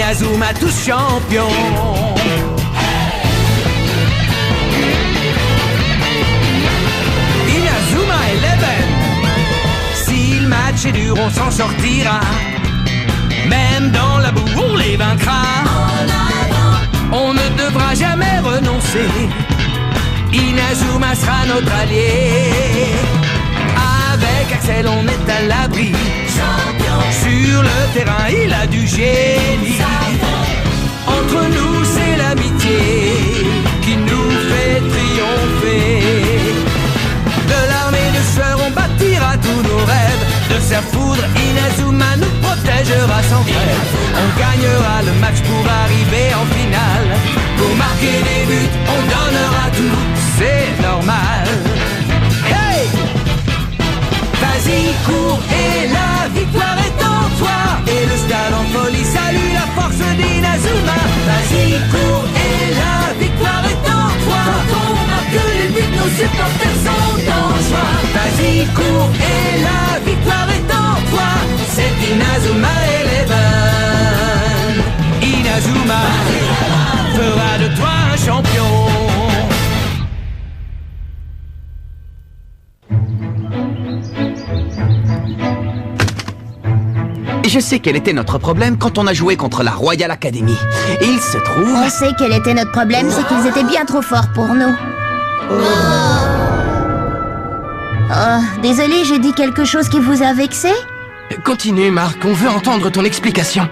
Inazuma tous champions. Inazuma Eleven. Si le match est dur, on s'en sortira. Même dans la boue, on les vaincra. On ne devra jamais renoncer. Inazuma sera notre allié. Avec Axel, on est à l'abri. Sur le terrain, il a du génie. Entre nous, c'est l'amitié qui nous fait triompher. De l'armée de sueur, on bâtira tous nos rêves. De sa foudre, Inazuma nous protégera sans trêve. On gagnera le match pour arriver en finale. Pour marquer des buts, on donnera tout, c'est normal. Hey! Vas-y, cours et la victoire est en toi. Et le stade en folie salue la force d'Inazuma. Vas-y, cours et la victoire est en toi. Quand on marque les buts, nos supporters sont en joie. Vas-y, cours et la victoire est en toi. C'est Inazuma Eleven. Inazuma fera de toi un champion. Je sais quel était notre problème quand on a joué contre la Royal Academy. Il se trouve... On sait quel était notre problème, c'est qu'ils étaient bien trop forts pour nous. Oh, désolé, j'ai dit quelque chose qui vous a vexé? Continue, Marc, on veut entendre ton explication.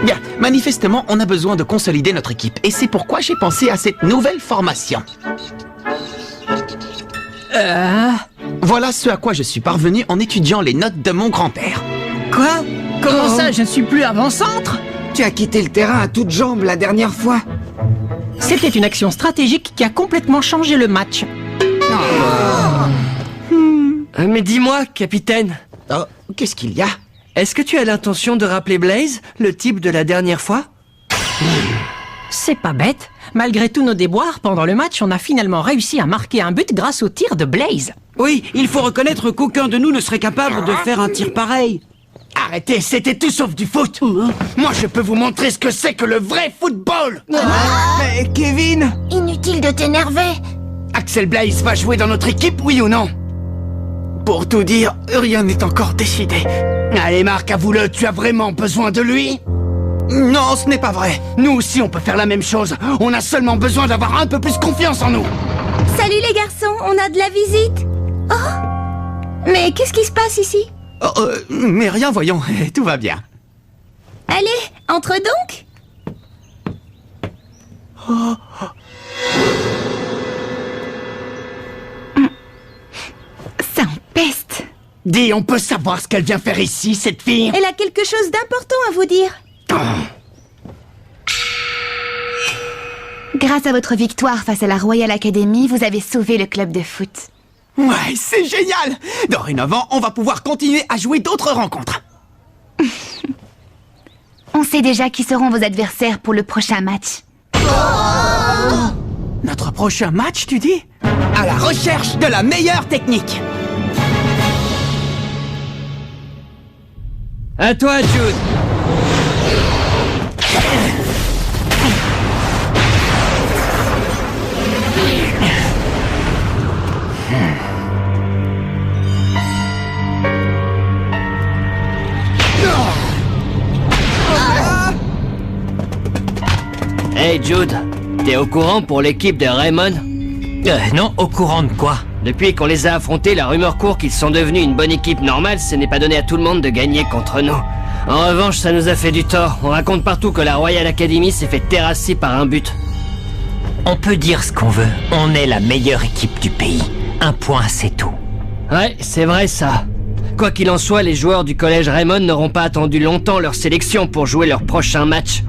Bien, manifestement, on a besoin de consolider notre équipe. Et c'est pourquoi j'ai pensé à cette nouvelle formation. Voilà ce à quoi je suis parvenu en étudiant les notes de mon grand-père. Quoi? Comment ça, je ne suis plus avant-centre? Tu as quitté le terrain à toutes jambes la dernière fois. C'était une action stratégique qui a complètement changé le match. Mais dis-moi, capitaine, Oh, qu'est-ce qu'il y a? est-ce que tu as l'intention de rappeler Blaze, le type de la dernière fois? C'est pas bête. Malgré tous nos déboires, pendant le match, on a finalement réussi à marquer un but grâce au tir de Blaze. Oui, il faut reconnaître qu'aucun de nous ne serait capable de faire un tir pareil. Arrêtez, c'était tout sauf du foot. Moi, je peux vous montrer ce que c'est que le vrai football. Mais Kevin! Inutile de t'énerver. Axel Blaze va jouer dans notre équipe, oui ou non? Pour tout dire, rien n'est encore décidé. Allez, Marc, avoue-le, tu as vraiment besoin de lui? Non, ce n'est pas vrai. Nous aussi, on peut faire la même chose. On a seulement besoin d'avoir un peu plus confiance en nous. Salut les garçons, on a de la visite. Oh! Mais qu'est-ce qui se passe ici? Mais rien, voyons, tout va bien. Allez, entre donc. Ça empeste. Dis, on peut savoir ce qu'elle vient faire ici, cette fille? Elle a quelque chose d'important à vous dire. Grâce à votre victoire face à la Royal Academy, vous avez sauvé le club de foot. Ouais, c'est génial! Dorénavant, on va pouvoir continuer à jouer d'autres rencontres. On sait déjà qui seront vos adversaires pour le prochain match. Notre prochain match, tu dis? À la recherche de la meilleure technique. À toi, Jude. Hey Jude, t'es au courant pour l'équipe de Raymond? Non, au courant de quoi? Depuis qu'on les a affrontés, la rumeur court qu'ils sont devenus une bonne équipe normale. Ce n'est pas donné à tout le monde de gagner contre nous. En revanche, ça nous a fait du tort. On raconte partout que la Royal Academy s'est fait terrasser par un but. On peut dire ce qu'on veut. On est la meilleure équipe du pays. Un point, c'est tout. Ouais, c'est vrai ça. Quoi qu'il en soit, les joueurs du collège Raymond n'auront pas attendu longtemps leur sélection pour jouer leur prochain match.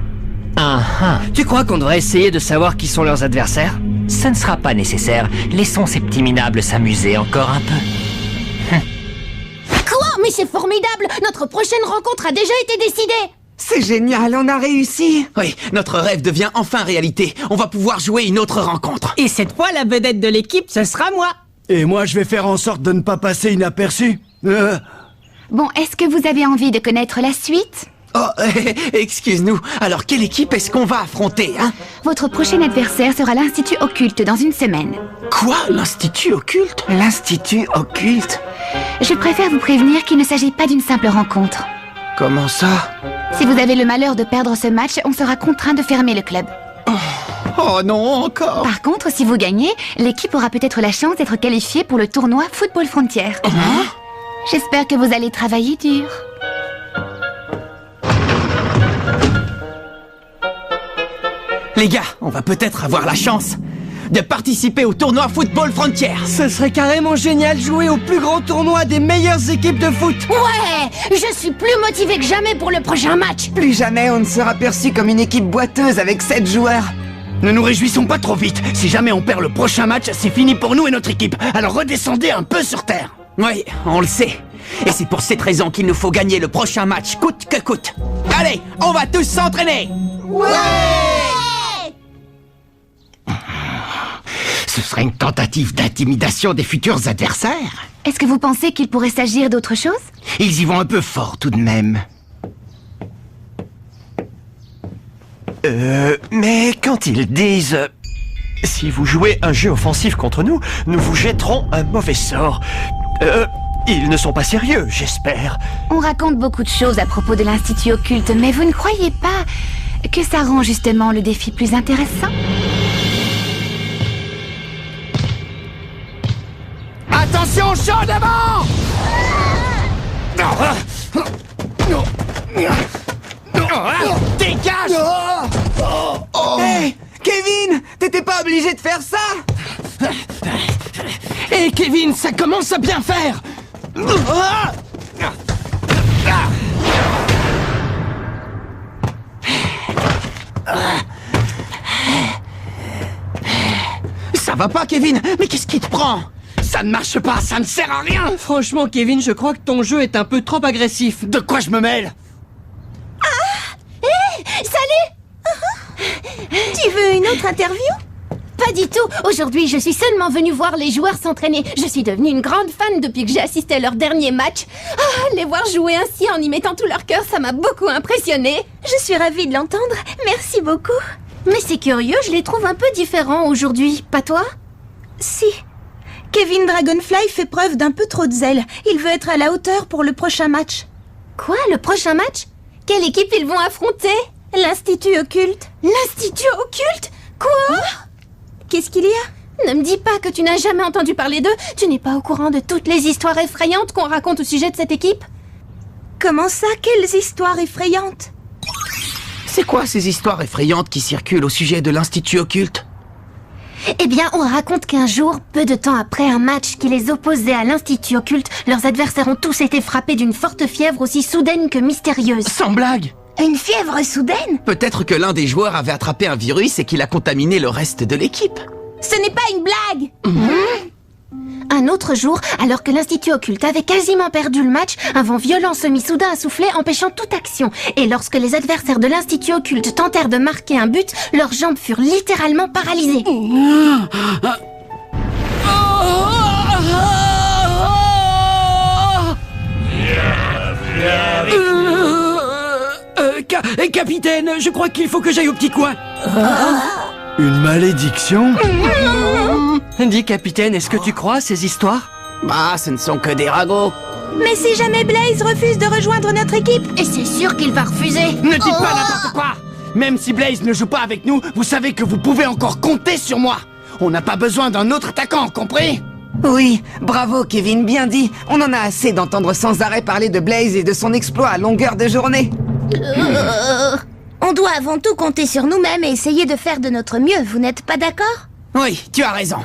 Tu crois qu'on devrait essayer de savoir qui sont leurs adversaires? Ça ne sera pas nécessaire. Laissons ces petits minables s'amuser encore un peu. Quoi? Mais c'est formidable! Notre prochaine rencontre a déjà été décidée! C'est génial, on a réussi! Oui, notre rêve devient enfin réalité. On va pouvoir jouer une autre rencontre. Et cette fois, la vedette de l'équipe, ce sera moi. Et moi, je vais faire en sorte de ne pas passer inaperçu. Bon, est-ce que vous avez envie de connaître la suite? Oh, excuse-nous. Alors, quelle équipe est-ce qu'on va affronter, hein? Votre prochain adversaire sera l'Institut Occulte dans une semaine. Quoi? L'Institut Occulte? L'Institut Occulte? Je préfère vous prévenir qu'il ne s'agit pas d'une simple rencontre. Comment ça? Si vous avez le malheur de perdre ce match, on sera contraint de fermer le club. Oh non, encore. Par contre, si vous gagnez, l'équipe aura peut-être la chance d'être qualifiée pour le tournoi Football Frontier. J'espère que vous allez travailler dur. Les gars, on va peut-être avoir la chance de participer au tournoi Football Frontier. Ce serait carrément génial de jouer au plus grand tournoi des meilleures équipes de foot. Ouais, je suis plus motivée que jamais pour le prochain match. Plus jamais on ne sera perçu comme une équipe boiteuse avec 7 joueurs. Ne nous réjouissons pas trop vite. Si jamais on perd le prochain match, c'est fini pour nous et notre équipe. Alors redescendez un peu sur terre. Oui, on le sait. Et c'est pour cette raison qu'il nous faut gagner le prochain match, coûte que coûte. Allez, on va tous s'entraîner. Ce serait une tentative d'intimidation des futurs adversaires. Est-ce que vous pensez qu'il pourrait s'agir d'autre chose? Ils y vont un peu fort tout de même. Mais quand ils disent... si vous jouez un jeu offensif contre nous, nous vous jetterons un mauvais sort. Ils ne sont pas sérieux, j'espère. On raconte beaucoup de choses à propos de l'Institut Occulte, mais vous ne croyez pas que ça rend justement le défi plus intéressant? Attention, champ d'avant! Dégage! Hey, Kevin, t'étais pas obligé de faire ça! Hé, Kevin, ça commence à bien faire! Ça va pas, Kevin? Mais qu'est-ce qui te prend? Ça ne marche pas, ça ne sert à rien! Franchement, Kevin, je crois que ton jeu est un peu trop agressif. De quoi je me mêle? Salut! Tu veux une autre interview? Pas du tout. Aujourd'hui, je suis seulement venue voir les joueurs s'entraîner. Je suis devenue une grande fan depuis que j'ai assisté à leur dernier match. Ah, les voir jouer ainsi en y mettant tout leur cœur, ça m'a beaucoup impressionnée. Je suis ravie de l'entendre. Merci beaucoup. Mais c'est curieux, je les trouve un peu différents aujourd'hui. Pas toi? Si. Kevin Dragonfly fait preuve d'un peu trop de zèle. Il veut être à la hauteur pour le prochain match. Quoi, le prochain match? Quelle équipe ils vont affronter? L'Institut Occulte. L'Institut Occulte? Quoi? Qu'est-ce qu'il y a? Ne me dis pas que tu n'as jamais entendu parler d'eux. Tu n'es pas au courant de toutes les histoires effrayantes qu'on raconte au sujet de cette équipe? Comment ça? Quelles histoires effrayantes? C'est quoi ces histoires effrayantes qui circulent au sujet de l'Institut Occulte? Eh bien, on raconte qu'un jour, peu de temps après un match qui les opposait à l'Institut Occulte, leurs adversaires ont tous été frappés d'une forte fièvre aussi soudaine que mystérieuse. Sans blague! Une fièvre soudaine? Peut-être que l'un des joueurs avait attrapé un virus et qu'il a contaminé le reste de l'équipe. Ce n'est pas une blague! Un autre jour, alors que l'Institut Occulte avait quasiment perdu le match, un vent violent se mit soudain à souffler, empêchant toute action. Et lorsque les adversaires de l'Institut Occulte tentèrent de marquer un but, leurs jambes furent littéralement paralysées. Capitaine, je crois qu'il faut que j'aille au petit coin. Une malédiction? Dis, capitaine, est-ce que tu crois à ces histoires? Bah, ce ne sont que des ragots. Mais si jamais Blaze refuse de rejoindre notre équipe? Et c'est sûr qu'il va refuser. Ne dites pas n'importe quoi! Même si Blaze ne joue pas avec nous, vous savez que vous pouvez encore compter sur moi. On n'a pas besoin d'un autre attaquant, compris? Oui, bravo Kevin, bien dit. On en a assez d'entendre sans arrêt parler de Blaze et de son exploit à longueur de journée. On doit avant tout compter sur nous-mêmes et essayer de faire de notre mieux, vous n'êtes pas d'accord? Oui, tu as raison.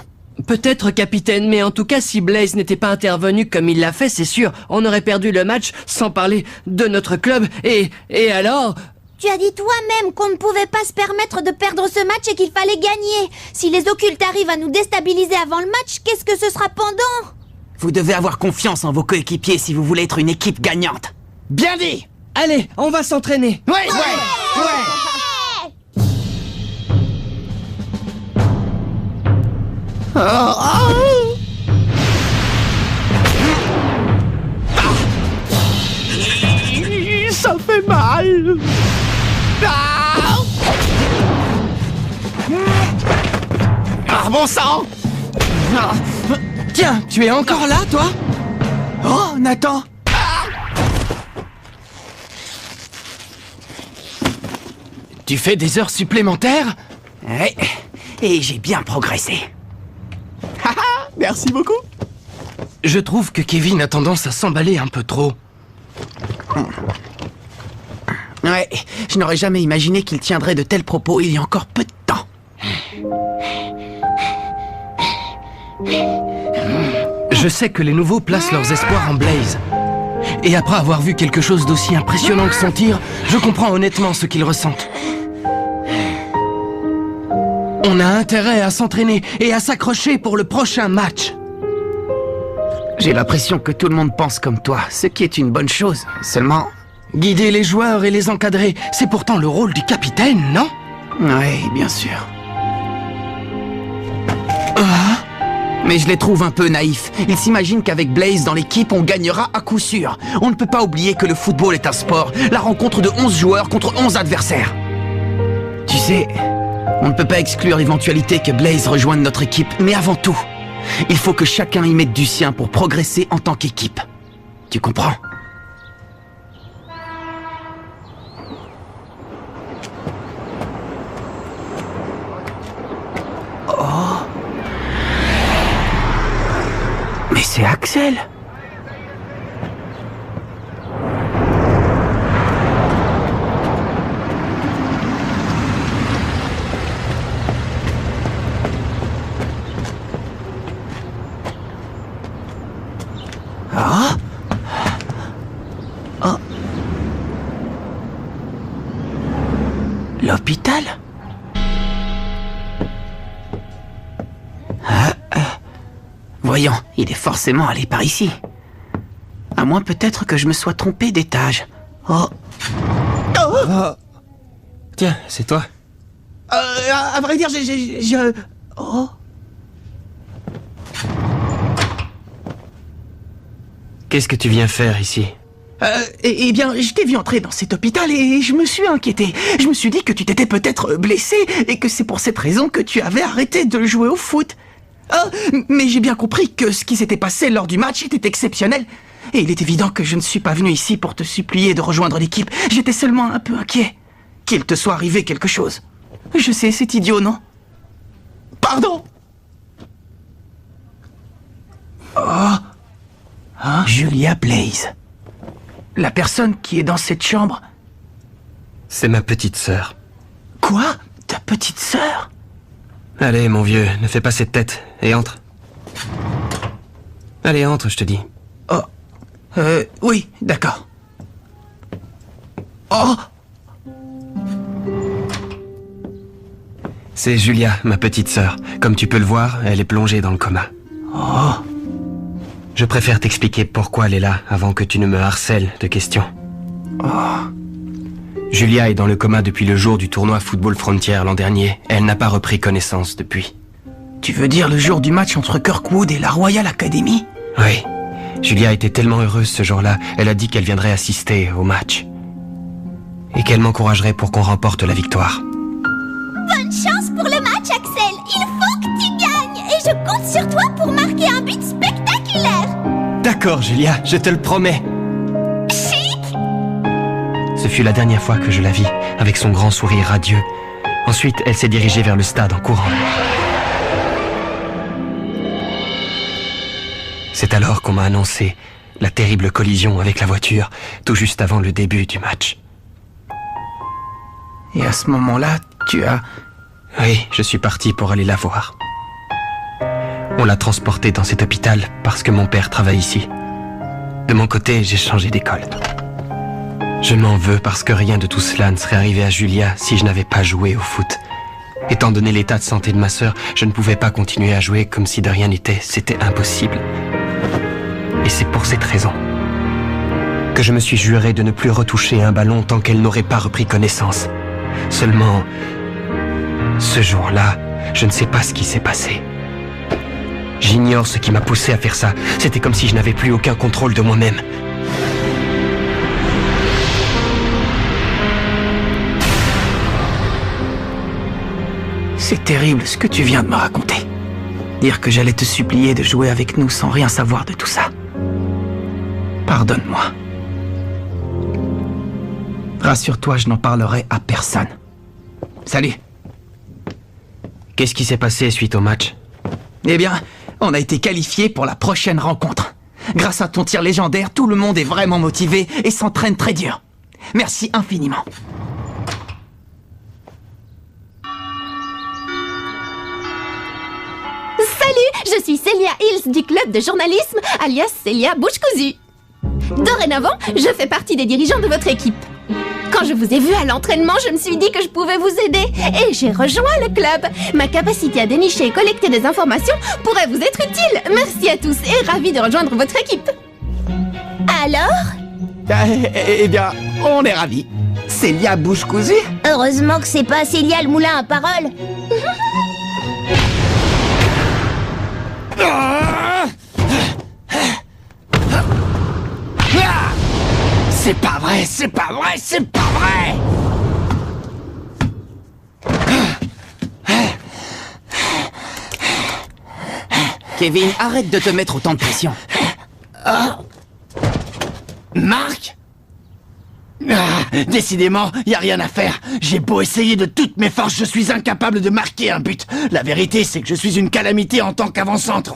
Peut-être, capitaine, mais en tout cas, si Blaze n'était pas intervenu comme il l'a fait, c'est sûr, on aurait perdu le match, sans parler de notre club, et alors... Tu as dit toi-même qu'on ne pouvait pas se permettre de perdre ce match et qu'il fallait gagner. Si les occultes arrivent à nous déstabiliser avant le match, qu'est-ce que ce sera pendant? Vous devez avoir confiance en vos coéquipiers si vous voulez être une équipe gagnante. Bien dit! Allez, on va s'entraîner. Ouais. Ça fait mal. bon sang! Tiens, tu es encore là, toi? Oh, Nathan! Tu fais des heures supplémentaires? Ouais, et j'ai bien progressé. Merci beaucoup. Je trouve que Kevin a tendance à s'emballer un peu trop. Ouais, je n'aurais jamais imaginé qu'il tiendrait de tels propos il y a encore peu de temps. Je sais que les nouveaux placent leurs espoirs en Blaze. Et après avoir vu quelque chose d'aussi impressionnant que son tir, je comprends honnêtement ce qu'ils ressentent. On a intérêt à s'entraîner et à s'accrocher pour le prochain match. J'ai l'impression que tout le monde pense comme toi, ce qui est une bonne chose. Seulement... Guider les joueurs et les encadrer, c'est pourtant le rôle du capitaine, non? Oui, bien sûr. Mais je les trouve un peu naïfs. Ils s'imaginent qu'avec Blaze dans l'équipe, on gagnera à coup sûr. On ne peut pas oublier que le football est un sport, la rencontre de 11 joueurs contre 11 adversaires. Tu sais, on ne peut pas exclure l'éventualité que Blaze rejoigne notre équipe, mais avant tout, il faut que chacun y mette du sien pour progresser en tant qu'équipe. Tu comprends? Oh. Mais c'est Axel. Ah. Oh. L'hôpital? Voyons, il est forcément allé par ici. À moins peut-être que je me sois trompé d'étage. Oh. Oh. Tiens, c'est toi. À vrai dire, Oh. Qu'est-ce que tu viens faire ici? Eh bien, je t'ai vu entrer dans cet hôpital et je me suis inquiété. Je me suis dit que tu t'étais peut-être blessé et que c'est pour cette raison que tu avais arrêté de jouer au foot. Mais j'ai bien compris que ce qui s'était passé lors du match était exceptionnel. Et il est évident que je ne suis pas venu ici pour te supplier de rejoindre l'équipe. J'étais seulement un peu inquiet. Qu'il te soit arrivé quelque chose. Je sais, c'est idiot, non? Pardon! Oh! Hein? Julia Blaze. La personne qui est dans cette chambre. C'est ma petite sœur. Quoi? Ta petite sœur? Allez, mon vieux, ne fais pas cette tête, et entre. Allez, entre, je te dis. Oh. Oui, d'accord. Oh! C'est Julia, ma petite sœur. Comme tu peux le voir, elle est plongée dans le coma. Oh. Je préfère t'expliquer pourquoi elle est là, avant que tu ne me harcèles de questions. Oh. Julia est dans le coma depuis le jour du tournoi Football Frontier l'an dernier. Elle n'a pas repris connaissance depuis. Tu veux dire le jour du match entre Kirkwood et la Royal Academy? Oui. Julia était tellement heureuse ce jour-là, elle a dit qu'elle viendrait assister au match. Et qu'elle m'encouragerait pour qu'on remporte la victoire. Bonne chance pour le match, Axel. Il faut que tu gagnes. Et je compte sur toi pour marquer un but spectaculaire. D'accord, Julia, je te le promets. Chic! Ce fut la dernière fois que je la vis, avec son grand sourire radieux. Ensuite, elle s'est dirigée vers le stade en courant. C'est alors qu'on m'a annoncé la terrible collision avec la voiture, tout juste avant le début du match. Et à ce moment-là, tu as... Oui, je suis parti pour aller la voir. On l'a transportée dans cet hôpital parce que mon père travaille ici. De mon côté, j'ai changé d'école. Je m'en veux parce que rien de tout cela ne serait arrivé à Julia si je n'avais pas joué au foot. Étant donné l'état de santé de ma sœur, je ne pouvais pas continuer à jouer comme si de rien n'était. C'était impossible. Et c'est pour cette raison que je me suis juré de ne plus retoucher un ballon tant qu'elle n'aurait pas repris connaissance. Seulement, ce jour-là, je ne sais pas ce qui s'est passé. J'ignore ce qui m'a poussé à faire ça. C'était comme si je n'avais plus aucun contrôle de moi-même. C'est terrible ce que tu viens de me raconter. Dire que j'allais te supplier de jouer avec nous sans rien savoir de tout ça. Pardonne-moi. Rassure-toi, je n'en parlerai à personne. Salut. Qu'est-ce qui s'est passé suite au match? Eh bien, on a été qualifiés pour la prochaine rencontre. Grâce à ton tir légendaire, tout le monde est vraiment motivé et s'entraîne très dur. Merci infiniment. Salut, je suis Célia Hills du club de journalisme, alias Célia Bouche Cousue. Dorénavant, je fais partie des dirigeants de votre équipe. Quand je vous ai vu à l'entraînement, je me suis dit que je pouvais vous aider et j'ai rejoint le club. Ma capacité à dénicher et collecter des informations pourrait vous être utile. Merci à tous et ravi de rejoindre votre équipe. Alors? Eh bien, on est ravis. Célia Bouche Cousue? Heureusement que c'est pas Célia le moulin à parole. C'est pas vrai, c'est pas vrai, c'est pas vrai! Kevin, arrête de te mettre autant de pression. Marc? Décidément, y a rien à faire. J'ai beau essayer de toutes mes forces, je suis incapable de marquer un but. La vérité, c'est que je suis une calamité en tant qu'avant-centre.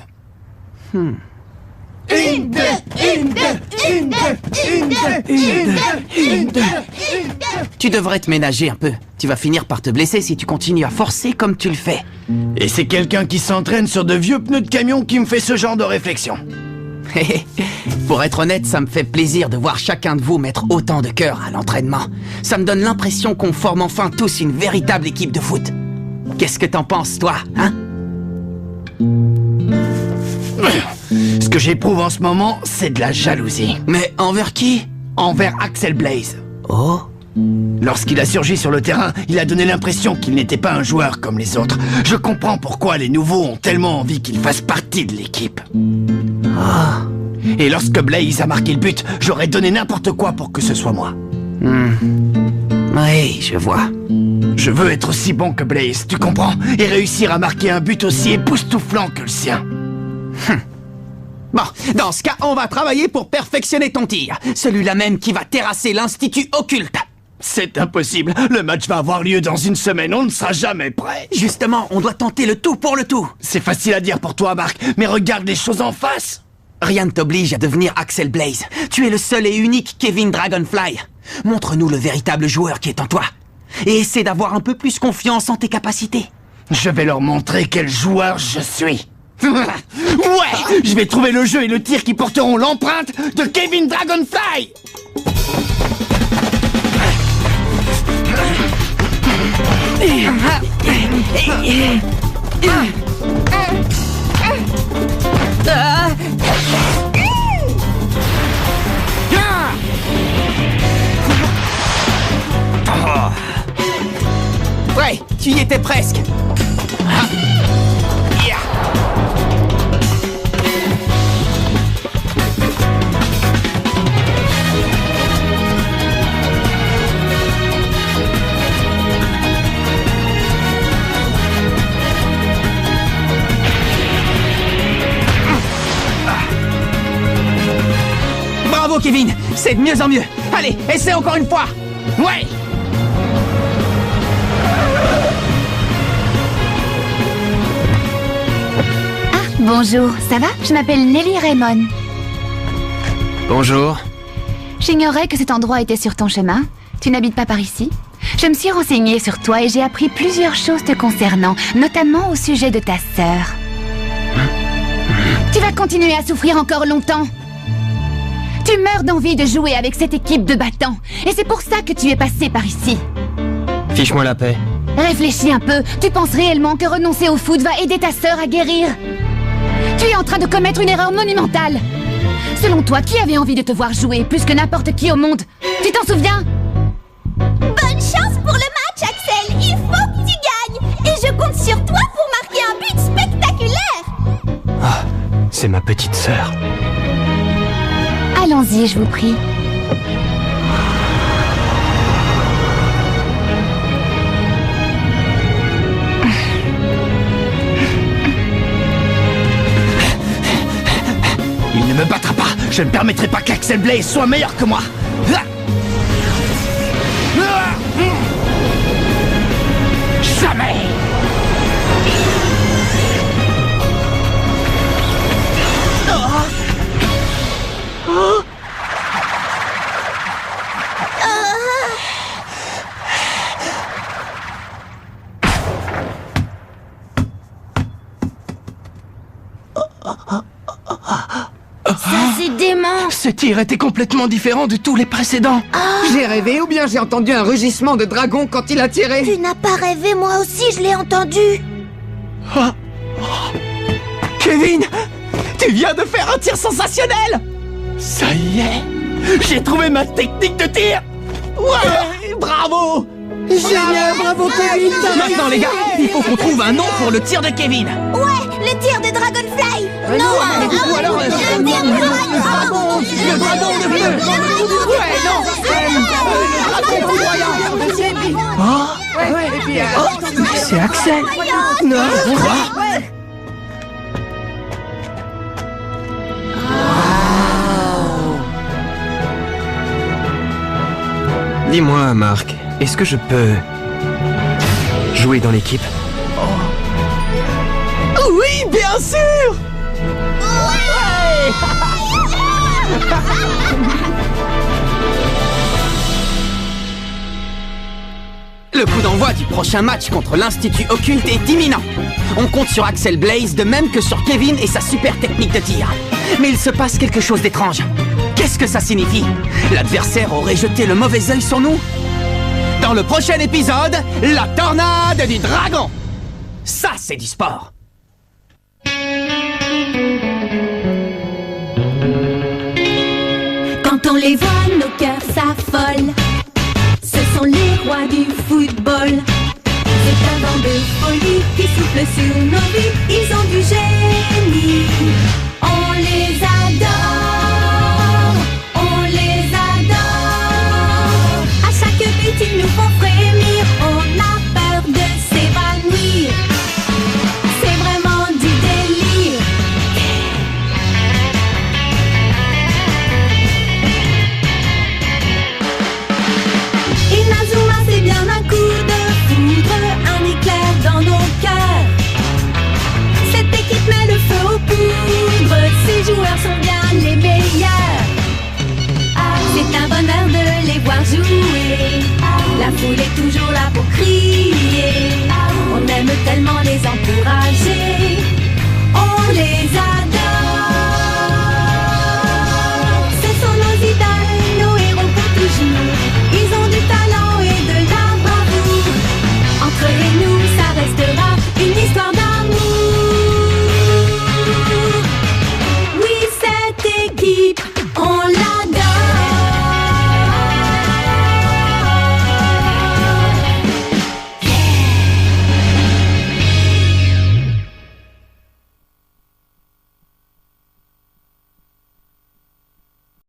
Tu devrais te ménager un peu. Tu vas finir par te blesser si tu continues à forcer comme tu le fais. Et c'est quelqu'un qui s'entraîne sur de vieux pneus de camion qui me fait ce genre de réflexion. Pour être honnête, ça me fait plaisir de voir chacun de vous mettre autant de cœur à l'entraînement. Ça me donne l'impression qu'on forme enfin tous une véritable équipe de foot. Qu'est-ce que t'en penses, toi, hein? Ce que j'éprouve en ce moment, c'est de la jalousie. Mais envers qui? Envers Axel Blaze. Oh? Lorsqu'il a surgi sur le terrain, il a donné l'impression qu'il n'était pas un joueur comme les autres. Je comprends pourquoi les nouveaux ont tellement envie qu'il fasse partie de l'équipe. Et lorsque Blaze a marqué le but, j'aurais donné n'importe quoi pour que ce soit moi. Oui, je vois. Je veux être aussi bon que Blaze, tu comprends? Et réussir à marquer un but aussi époustouflant que le sien. Bon, dans ce cas, on va travailler pour perfectionner ton tir. Celui-là même qui va terrasser l'Institut Occulte. C'est impossible. Le match va avoir lieu dans une semaine. On ne sera jamais prêt. Justement, on doit tenter le tout pour le tout. C'est facile à dire pour toi, Marc, mais regarde les choses en face. Rien ne t'oblige à devenir Axel Blaze. Tu es le seul et unique Kevin Dragonfly. Montre-nous le véritable joueur qui est en toi. Et essaie d'avoir un peu plus confiance en tes capacités. Je vais leur montrer quel joueur je suis. Ouais, je vais trouver le jeu et le tir qui porteront l'empreinte de Kevin Dragonfly. Ouais, tu y étais presque. Bravo Kevin, c'est de mieux en mieux. Allez, essaie encore une fois. Ouais. Bonjour, ça va? Je m'appelle Nelly Raymond. Bonjour. J'ignorais que cet endroit était sur ton chemin. Tu n'habites pas par ici? Je me suis renseignée sur toi et j'ai appris plusieurs choses te concernant, notamment au sujet de ta sœur. Tu vas continuer à souffrir encore longtemps. Tu meurs d'envie de jouer avec cette équipe de battants. Et c'est pour ça que tu es passé par ici. Fiche-moi la paix. Réfléchis un peu. Tu penses réellement que renoncer au foot va aider ta sœur à guérir? Tu es en train de commettre une erreur monumentale. Selon toi, qui avait envie de te voir jouer plus que n'importe qui au monde? Tu t'en souviens? Bonne chance pour le match, Axel. Il faut que tu gagnes. Et je compte sur toi pour marquer un but spectaculaire. Ah, c'est ma petite sœur. Allons-y, je vous prie. Il ne me battra pas. Je ne permettrai pas qu'Axel Blaze soit meilleur que moi. Jamais. Ça, c'est dément. Ce tir était complètement différent de tous les précédents. J'ai rêvé ou bien j'ai entendu un rugissement de dragon quand il a tiré. Tu n'as pas rêvé, moi aussi je l'ai entendu. Kevin, tu viens de faire un tir sensationnel. Ça y est, j'ai trouvé ma technique de tir. Ouais, bravo. Génial, bravo Kevin. Maintenant les gars, il faut qu'on trouve un nom pour le tir de Kevin. Ouais, le tir de Dragonfly. Ou alors le dragon de feu. Ouais, non. Le dragon foudroyant. C'est Axel. Non. Quoi? Dis-moi, Marc, est-ce que je peux jouer dans l'équipe? Oui, bien sûr. Le coup d'envoi du prochain match contre l'Institut Occulte est imminent. On compte sur Axel Blaze de même que sur Kevin et sa super technique de tir. Mais il se passe quelque chose d'étrange. Qu'est-ce que ça signifie? L'adversaire aurait jeté le mauvais œil sur nous? Dans le prochain épisode, la tornade du dragon. Ça, c'est du sport. Quand on les voit, nos cœurs s'affolent. Ce sont les rois du football. C'est un vent de folie qui souffle sur nos vies. Ils ont du génie. On les a